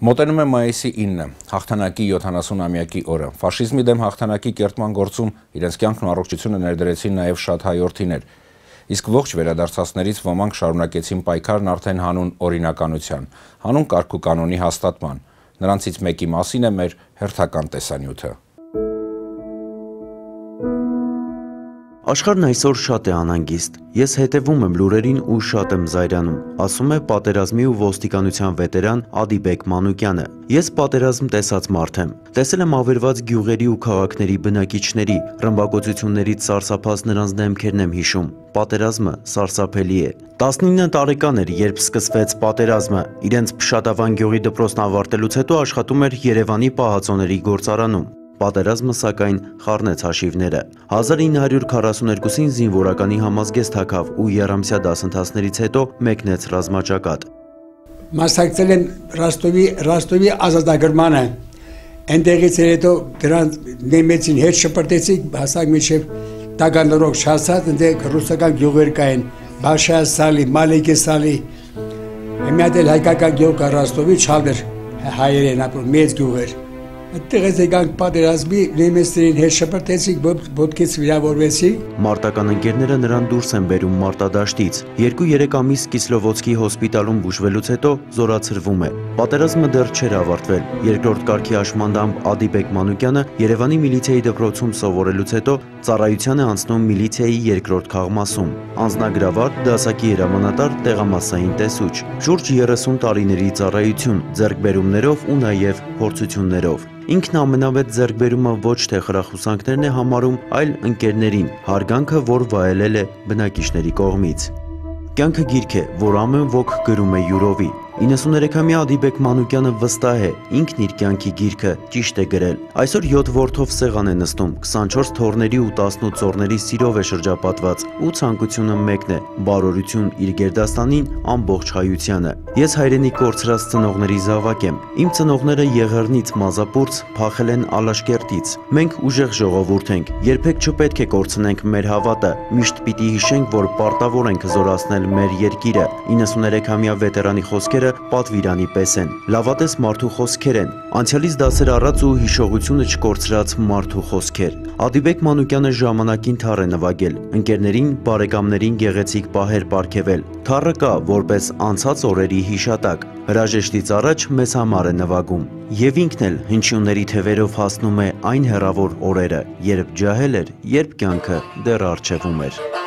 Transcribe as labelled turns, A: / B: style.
A: Մոտենում է մայիսի 9, հաղթանակի 70-ամյակի օրը։ Ֆաշիզմի դեմ հաղթանակի կերտման գործում իրենց կյանքն ու առողջությունը ներդրեցին նաև շատ հայորդիներ։ Իսկ ողջ վերադարձածներից ոմանք շարունակեցին պայքարն արդեն հանուն օրինականության, հանուն կարգ ու կանոնի հաստատման։ Նրանցից մեկի մասին է մեր հերթական տեսանյութը։
B: Աշխարհն այսօր շատ է անհանգիստ։ Ես հետևում եմ լուրերին ու շատ եմ զայրանում, ասում է պատերազմի ու ոստիկանության վետերան Ադիբեկ Մանուկյանը։ Ես պատերազմ տեսած մարդ եմ։ Տեսել եմ ավերված գյուղերի ու քաղաքների բնակիչների, ռմբակոծություններից սարսափած նրանց դեմքերն եմ հիշում։ Պատերազմը սարսափելի է։ 19 տարեկան էր, երբ սկսվեց պատերազմը։ Իրենց Փշատավան գյուղի դպրոցն ավարտելուց հետո աշխատում էր Երևանի պահածոների գործարանում։ Պատերազմը սակայն խառնեց հաշիվները։ 1942-ին զինվորականի համազգեստ թաքավ ու եռամսյա դասընթացներից հետո մեկնեց ռազմաճակատ։
C: Մասնակցել եմ Ռոստովի ազատագրմանը։ Այնտեղից հետո դրանց նեմեցին հետ շպրտեցին, հասակ մինչև Տագանրոկ շասած, այնտեղ ռուսական գյուղեր կային, Բաշա Սալի, Մալիկի Սալի։ Մի հատ էլ հայկական գյուղ կա Ռոստովի, Չալդեր հայեր են ապրում, մեծ գյուղեր։ Այդտեղից եկանք պատերազմի նեմեցին հետ շպրտեցինք, ոտքից վիրավորվեցինք։
B: Մարտական ընկերները նրան դուրս են բերում մարտադաշտից։ 2-3 ամիս Կիսլովոդսկի հոսպիտալում բուժվելուց հետո զորացրվում է։ Պատերազմը դեռ չէր ավարտվել։ Երկրորդ կարգի աշմանդամ Ադիբեկ Մանուկյանը Երևանի միլիցիայի դպրոցում սովորելուց հետո ծառայության է անցնում միլիցիայի երկրորդ քաղմասում։ Անձնագրավար, դասակի հրամանատար, տեղամասային տեսուչ։ Շուրջ 30 տարիների ծառայություն, ձեռքբերումներով ու նաև փորձություններով։ Ինքն ամենավետ ձեռքբերումը ոչ թե խրախուսանքներն է համարում, այլ ընկերներին, հարգանքը, որ վայելել է բնակիչների կողմից։ Կյանքը գիրք է, որ ամեն ոք գրում է յուրովի։ 93-ամյա Ադիբեկ Մանուկյանը վստահ է, ինքն իր կյանքի գիրքը ճիշտ է գրել։ Այսօր 7 որդով սեղան է նստում, 24 թոռների ու 18 ծոռների սիրով է շրջապատված ու ցանկությունը մեկն է՝ բարօրություն իր գերդաստանին, ամբողջ հայությանը։ Ես հայրենի կորցրած ծնողների զավակ եմ։ Իմ ծնողները Եղեռնից մազապուրց փախել են Ալաշկերտից։ Մենք ուժեղ ժողովուրդ ենք, երբեք չպետք է կորցնենք մեր հավատը։ Միշտ պիտի հիշենք, որ պարտավոր ենք զորացնել մեր երկիրը։ 93-ամյա վետերանի խոսքերը պատվիրանի պես են, լավատես մարդու խոսքեր են, անցյալից դասեր առած ու հիշողությունը չկորցրած մարդու խոսքեր։ Ադիբեկ Մանուկյանը ժամանակին թառ է նվագել, ընկերներին, բարեկամներին գեղեցիկ պահեր պարգևել։ Թառը կա որպես անցած օրերի հիշատակ, հրաժեշտից առաջ մեզ համար է նվագում։ Եվ ինքն էլ հնչյունների թևերով հասնում է այն հեռավոր օրերը, երբ ջահել էր, երբ կյանքը դեռ առջևում էր։